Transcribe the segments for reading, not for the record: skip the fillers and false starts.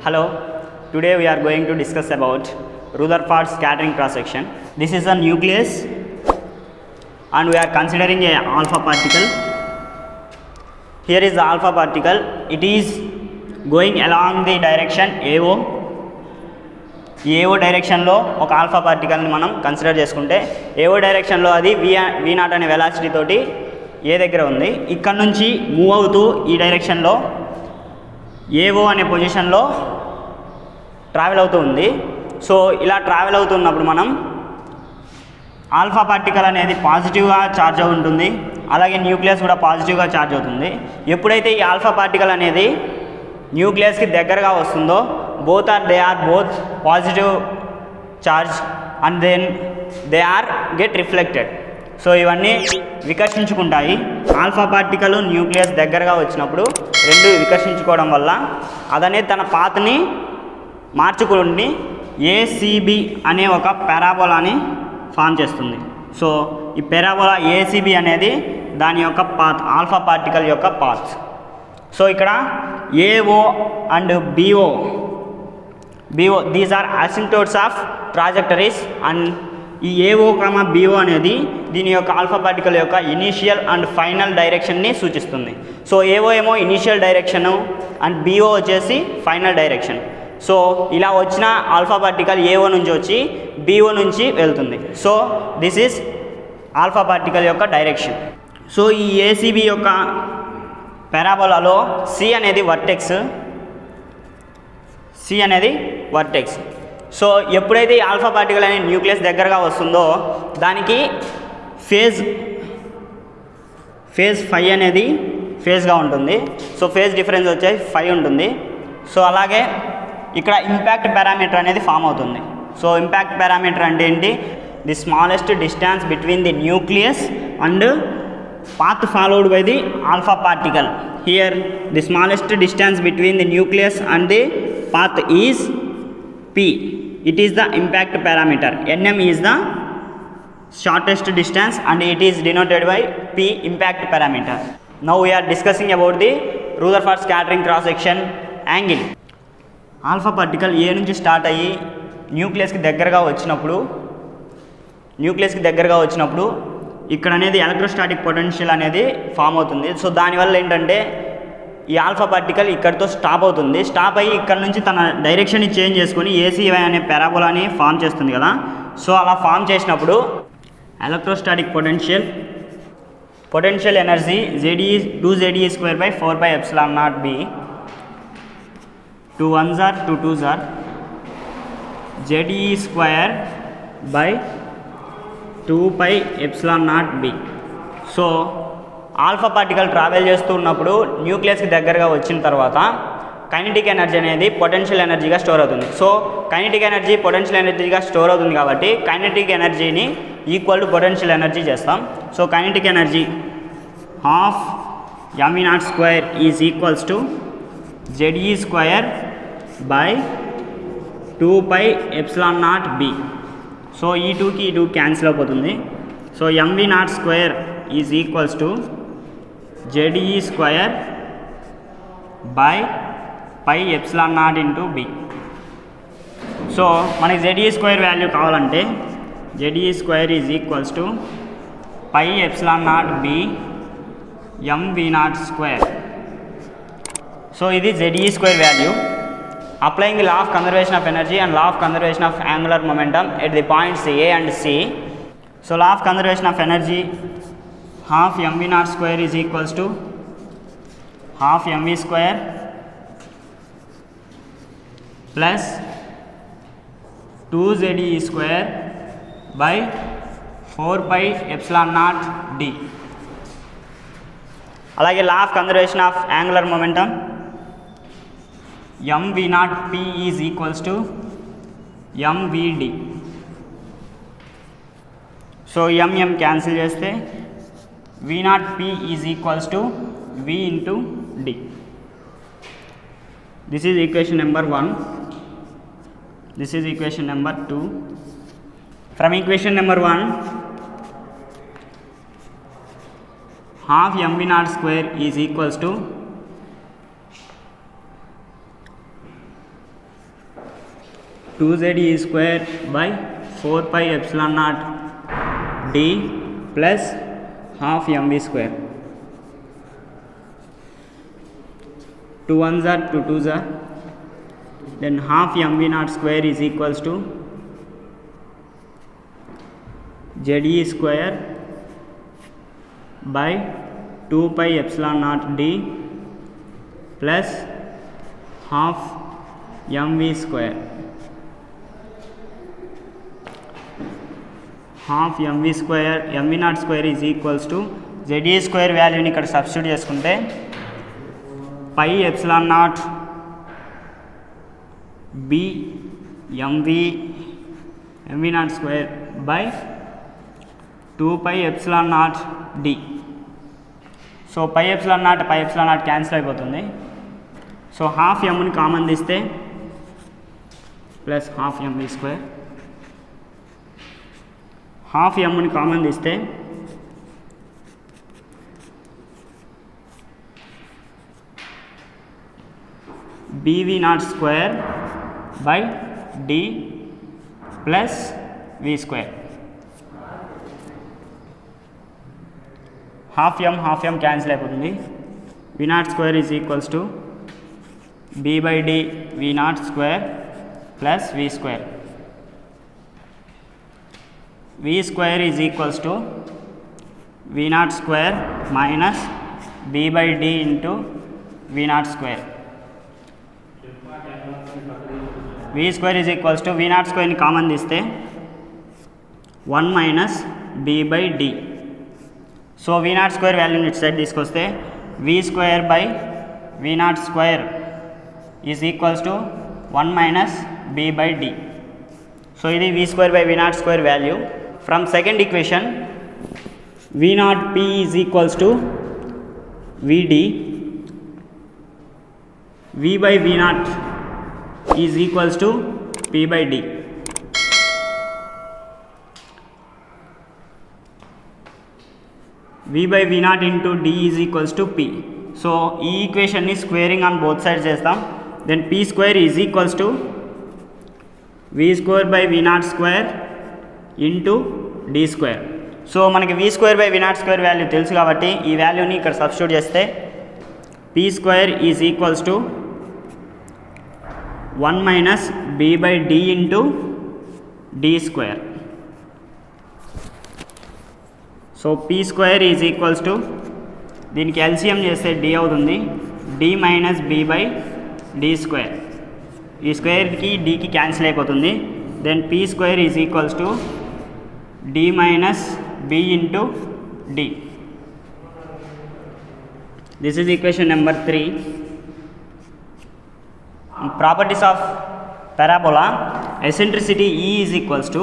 Hello, today we are going to discuss about Rutherford scattering cross section. This is a nucleus and we are considering a alpha particle. Here is the alpha particle. It is going along the direction AO. AO direction లో ఒక alpha particle ని మనం consider చేసుకుంటే AO direction లో అది v0 అనే velocity తోటి ఏ దగ్గర ఉంది. ఇక్కడ నుంచి మూవ్ అవుతూ ఈ డైరెక్షన్ లో AO అనే పొజిషన్ లో ట్రావెల్ అవుతూ ఉంది. సో ఇలా ట్రావెల్ అవుతున్నప్పుడు మనం ఆల్ఫా పార్టికల్ అనేది పాజిటివ్గా ఛార్జ్ ఉంటుంది, అలాగే న్యూక్లియస్ కూడా పాజిటివ్గా ఛార్జ్ అవుతుంది. ఎప్పుడైతే ఈ ఆల్ఫా పార్టికల్ అనేది న్యూక్లియస్కి దగ్గరగా వస్తుందో they are both positive charge and then they are get reflected. So ఇవన్నీ వికర్షించుకుంటాయి. ఆల్ఫా పార్టికల్ న్యూక్లియస్ దగ్గరగా వచ్చినప్పుడు రెండు వికర్షించుకోవడం వల్ల అదనే తన పాత్ని మార్చుకుని ACB అనే ఒక పారాబోలాని ఫామ్ చేస్తుంది. సో ఈ పారాబోలా ACB అనేది దాని యొక్క పాత్, ఆల్ఫా పార్టికల్ యొక్క పాత్. సో ఇక్కడ AO and BO these are asymptotes of trajectories and ఈ AO, BO అనేది దీని యొక్క ఆల్ఫా పార్టికల్ యొక్క ఇనీషియల్ అండ్ ఫైనల్ డైరెక్షన్ని సూచిస్తుంది. సో AO ఏమో ఇనీషియల్ డైరెక్షను అండ్ BO వచ్చేసి ఫైనల్ డైరెక్షన్. సో ఇలా వచ్చిన ఆల్ఫా పార్టికల్ AO నుంచి వచ్చి BO నుంచి వెళ్తుంది. So this is alpha particle యొక్క డైరెక్షన్. సో ఈ ACB యొక్క పారాబోలాలో C అనేది వర్టెక్స్. సో ఎప్పుడైతే ఈ ఆల్ఫా పార్టికల్ అనేది న్యూక్లియస్ దగ్గరగా వస్తుందో దానికి ఫేజ్ ఫై అనేది ఫేజ్గా ఉంటుంది. సో ఫేజ్ డిఫరెన్స్ వచ్చేసి 5 ఉంటుంది. సో అలాగే ఇక్కడ ఇంపాక్ట్ పారామీటర్ అనేది ఫామ్ అవుతుంది. సో ఇంపాక్ట్ పారామీటర్ అంటే ఏంటి? The smallest distance between the nucleus and path followed by the alpha particle. Here the smallest distance between the nucleus and the path is P. It is the impact parameter. Nm is the shortest distance and it is denoted by P, impact parameter. Now we are discussing about the Rutherford scattering cross section angle. Alpha particle A నుంచి start అయ్యి న్యూక్లియస్కి దగ్గరగా వచ్చినప్పుడు ఇక్కడ అనేది electrostatic potential అనేది form అవుతుంది. So దానివల్ల ఏంటంటే ఈ ఆల్ఫా పార్టికల్ ఇక్కడితో స్టాప్ అవుతుంది. స్టాప్ అయ్యి ఇక్కడ నుంచి తన డైరెక్షన్ని చేంజ్ చేసుకొని ACY అనే పారాబోలాని ఫామ్ చేస్తుంది కదా. సో అలా ఫామ్ చేసినప్పుడు electrostatic potential energy 2Ze²/4πε0b 2 1s are 2 2s are Ze²/2πε0b. So alpha particle travel చేస్తున్నప్పుడు న్యూక్లియస్కి దగ్గరగా వచ్చిన తర్వాత కైనెటిక్ ఎనర్జీ అనేది పొటెన్షియల్ ఎనర్జీగా స్టోర్ అవుతుంది. సో కైనెటిక్ ఎనర్జీ పొటెన్షియల్ ఎనర్జీగా స్టోర్ అవుతుంది కాబట్టి కైనెటిక్ ఎనర్జీని ఈక్వల్ టు పొటెన్షియల్ ఎనర్జీ చేస్తాం. So kinetic energy ½ mv0² is equals to Ze²/2πε0b. So ఈ 2కి ఈ 2 క్యాన్సిల్ అయిపోతుంది. So mv0² is equals to Ze²/πε0 b. So మనకి Ze² వాల్యూ కావాలంటే Ze² is equals to πε0 b mv0². So ఇది Ze² value. Applying the law of conservation of energy and law of conservation of angular momentum at the points A and C. So law of conservation of energy, ½ mv0² is equals to ½ mv² plus 2Ze²/4πε0d. అలాగే law of conservation of angular momentum, mv0p is equals to mvd. So m cancel చేస్తే v0p is equals to v into d. This is equation number 1. This is equation number 2. From equation number 1, ½ mv0² is equals to 2z e square by 4 pi epsilon naught d plus half mv square. 2 1s are 2 2s are, then half mv naught square is equals to ze square by 2 pi epsilon naught d plus half mv square. Half mv square, mv naught square is equals to ze square వాల్యూని ఇక్కడ substitute చేసుకుంటే pi epsilon naught B mv naught square by 2 pi epsilon naught d. So pi epsilon naught cancel అయిపోతుంది. So half mని common తీస్తే plus half mv square, half mని common తీస్తే bv naught square by d plus v square. Half m cancel అయిపోతుంది. v naught square is equals to b by d v naught square plus v square. v square is equals to v naught square minus b by d into v naught square. v square is equals to v naught square ని common తీస్తే 1 minus b by d. So v naught square వాల్యూని ఇటు side తీసుకొస్తే v square by v naught square is equals to 1 minus b by d. So ఇది v square by v naught square value. From second equation v naught p is equals to vd, v by v naught is equals to p by d. v by v naught into d is equals to p. So ఈ ఈక్వేషన్ని squaring on both sides చేస్తాం. Then p square is equals to v square by v naught square into d square. So మనకి v square by v naught square value తెలుసు కాబట్టి ఈ వాల్యూని ఇక్కడ substitute చేస్తే p square is equals to 1 minus b by d into d square. So p square is equals to దీనికి LCM చేస్తే d అవుతుంది, d minus b by d square. ఈ స్క్వేర్కి dకి క్యాన్సిల్ అయిపోతుంది. Then p square is equals to d minus b into d. This is equation number 3. Properties of parabola: eccentricity E is equals to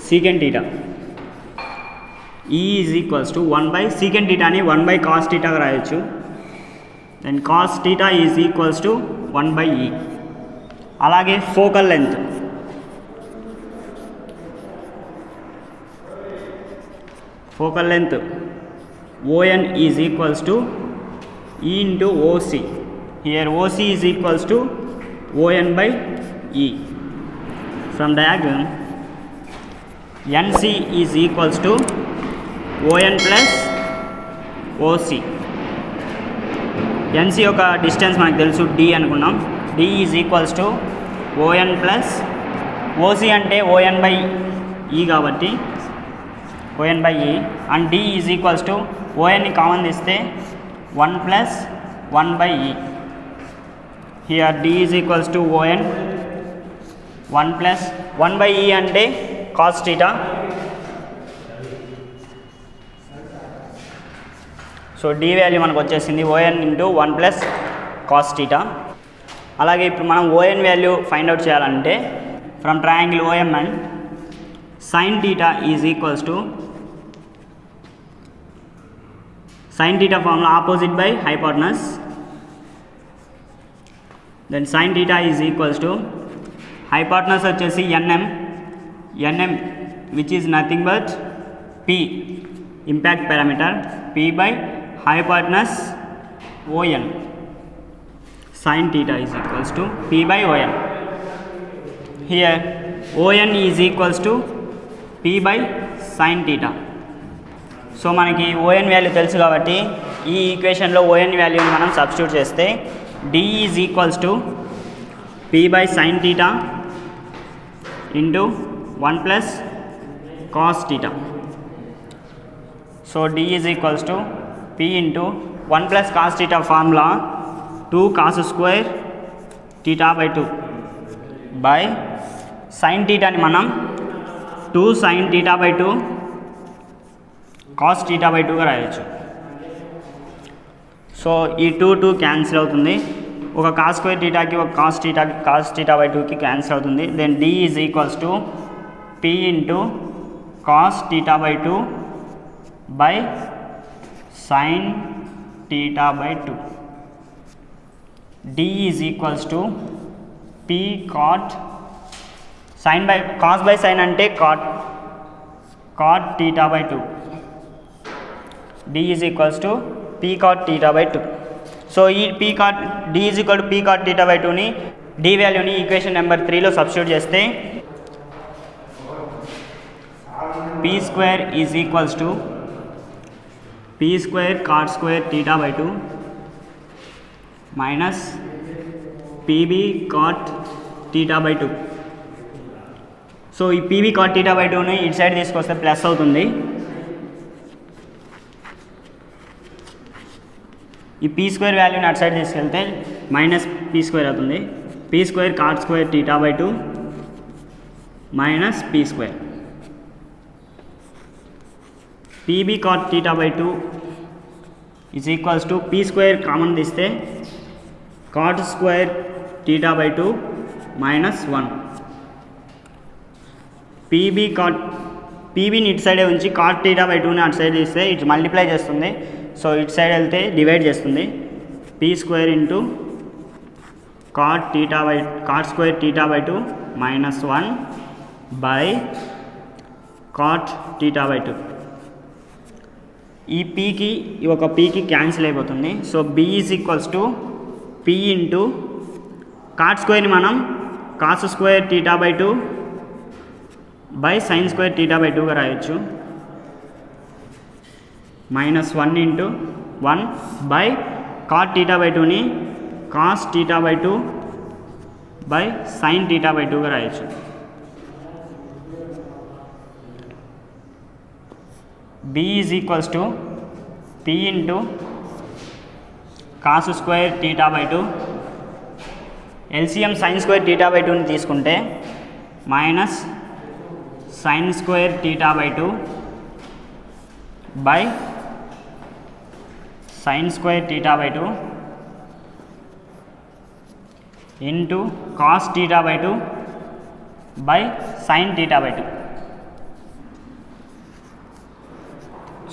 secant theta. E is equals to 1 by secant theta ni 1 by cos theta గా రాయొచ్చు. then cos theta is equals to 1 by E. అలాగే focal length ON is equals to E into OC. Here OC is equals to ON by E. From diagram, NC is equals to ON plus OC. NC యొక్క distance మనకు తెలుసు D అనుకున్నాం. D is equals to ON plus OC అంటే ON by E కాబట్టి ON by E, and D is equals to ON ని common తీస్తే 1 plus 1 by E. Here D is equals to ON 1 plus 1 by E అంటే cos theta. So D value మనకు వచ్చేసింది ON into 1 plus cos theta. అలాగే ఇప్పుడు మనం ON value find out చేయాలంటే from triangle OMN sin theta is equals to sin theta formula opposite by hypotenuse. Then sin theta is equals to hypotenuse వచ్చేసి nm which is nothing but p impact parameter, p by hypotenuse ON. Sin theta is equals to P by ON. Here ON is equals to P by sin theta. So మనకి ON value తెలుసు కాబట్టి ఈ ఈక్వేషన్లో ON వాల్యూని మనం substitute చేస్తే D is equals to P by sin theta into 1 plus cos theta. So D is equals to P into 1 plus cos theta formula 2 cos square theta by 2 by sin theta ni manam 2 sin theta by 2 cos theta by 2 గా రాయొచ్చు. So ఈ 2 cancel అవుతుంది, ఒక cos square థీటాకి ఒక cos theta by 2కి cancel అవుతుంది. Then D is equals to P into cos theta by 2 by sin theta by 2. D is equals to P cot sin by cos by sin అంటే cot theta by 2. D is equals to P cot theta by 2. So ఈ D is equal to P cot theta by 2ని D వాల్యూని equation number 3లో substitute చేస్తే P square is equals to P square cot square theta by 2 minus PB cot theta by 2. So ఈ PB cot theta by 2ని ఇటు side తీసుకొస్తే plus అవుతుంది. ఈ P square వాల్యూని అటు సైడ్ తీసుకెళ్తే మైనస్ P స్క్వేర్ అవుతుంది. P square cot square theta by 2 minus P square. PB cot theta by 2 is equals to P square common తీస్తే cot square theta by 2 minus 1. PBని ఇటు సైడే ఉంచి కాట్ థీటా బై 2ని అటు side తీస్తే ఇటు మల్టిప్లై చేస్తుంది. సో ఇటు సైడ్ వెళ్తే డివైడ్ చేస్తుంది. P స్క్వేర్ into cot square theta by 2 minus 1 by cot theta by 2. ఈ Pకి ఒక Pకి క్యాన్సిల్ అయిపోతుంది. So B is equals to P into cot స్క్వేర్ని మనం cos square theta by 2 by sine square theta by 2గా రాయొచ్చు. Minus 1 into 1 by cot theta by 2ని cos theta by 2 by sine theta by 2గా రాయొచ్చు. B is equals to P into cos square theta by 2 LCM sign square theta by 2ని తీసుకుంటే minus sign square theta by 2 by sin square theta by 2 into cos theta by 2 by sin theta by 2.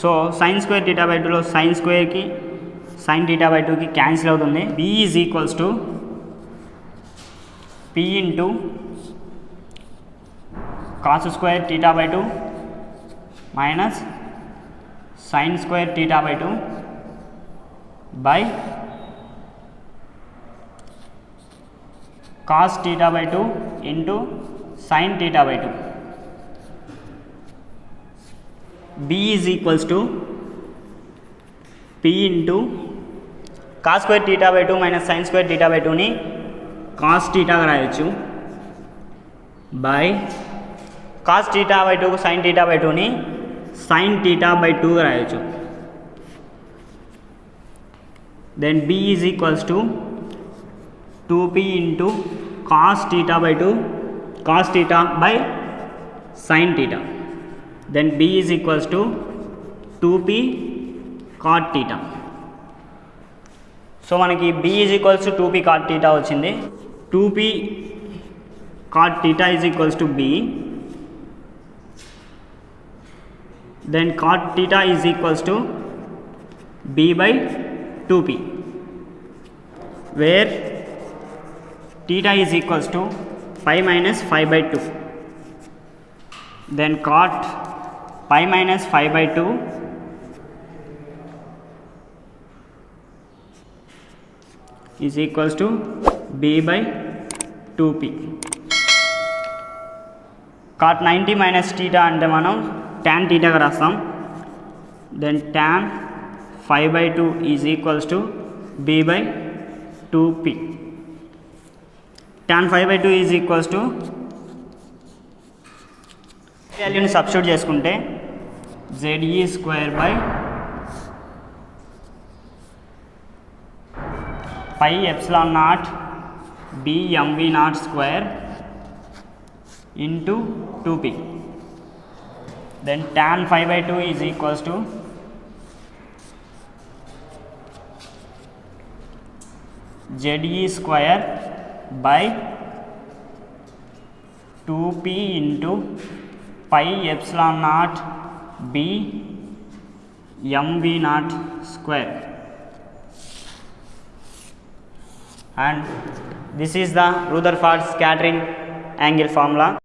So sin square theta by 2లో sin స్క్వేర్కి sin theta by 2కి cancel అవుతుంది. B is equals to P into cos square theta by 2 minus sin square theta by 2 by cos theta by 2 into sin theta by 2. B is equals to P into cos square theta by 2 minus sin square theta by 2ని cos theta గా రాయొచ్చు by cos theta by 2 sin theta by 2ని sin theta by 2 గా రాయొచ్చు. Then B is equals to 2P into cos theta by 2 cos theta by sin theta. Then B is equals to 2P cot theta. So మనకి B is equals to 2P cot theta వచ్చింది. 2P cot theta is equals to B. Then cot theta is equals to B by 2P, where theta is equals to pi minus 5 by 2. Then cot pi minus 5 by 2 is equals to b by 2p. cot 90 minus theta అంటే మనం tan theta గా రాస్తాం. then tan 5 by 2 is equals to b by 2p. tan 5 by 2 is equals to వాల్యూని substitute చేసుకుంటే ze square by pi epsilon naught b mv naught square into 2p. then tan 5 by 2 is equals to ze square by 2p into pi epsilon naught b mv naught square. And this is the Rutherford scattering angle formula.